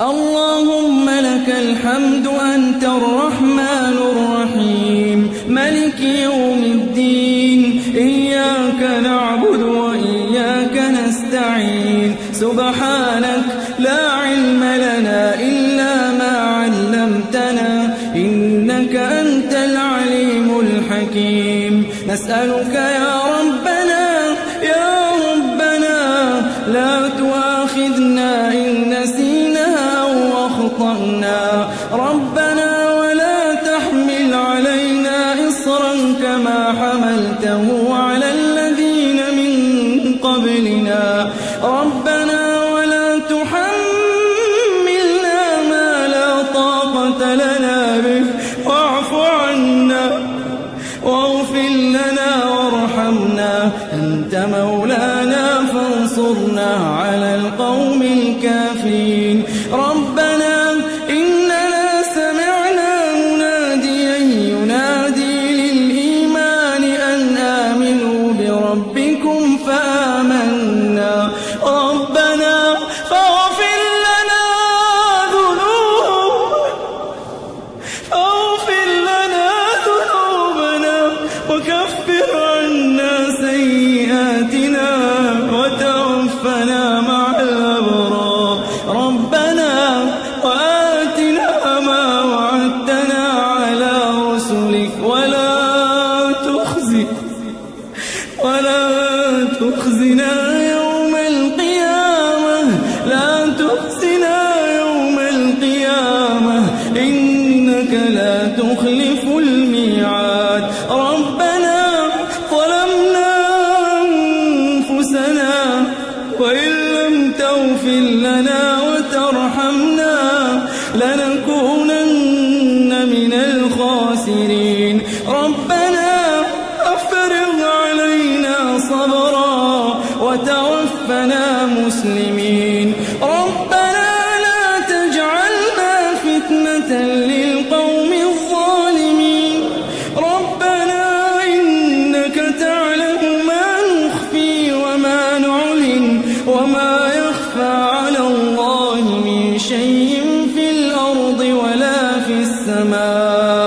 اللهم لك الحمد أنت الرحمن الرحيم ملك يوم الدين، إياك نعبد وإياك نستعين. سبحانك لا علم لنا إلا ما علمتنا، إنك أنت العليم الحكيم. نسألك يا ربنا لا تؤاخذنا إن نسينا أو أخطأنا، ربنا ولا تحمل علينا إصرا كما حملته على الذين من قبلنا، ربنا ولا تحملنا ما لا طاقة لنا به، واعف عنا واغفر لنا وارحمنا، أنت مولانا فانصرنا على القوم الكافرين. ربنا إننا سمعنا مناديا ينادي للإيمان أن آمنوا بربكم فآمنا، ربنا فاغفر لنا ذنوبنا وكفر عنا سيئاتنا وتوفنا مع الأبرار، ربنا وآتنا ما وعدتنا على رسلك ولا تخزنا يوم القيامة، إنك لا تخلف الميعاد. ربنا ظلمنا أنفسنا وإن لم تغفر لنا وترحمنا لنكونن من الخاسرين. ربنا أفرغ علينا صبرا وتوفنا مسلمين. ربنا لا تجعلنا فتنة للقوم الظالمين، ربنا إنك تعلم ما نخفي وما نعلن وما يخفى على الله من شيء في الأرض ولا في السماء.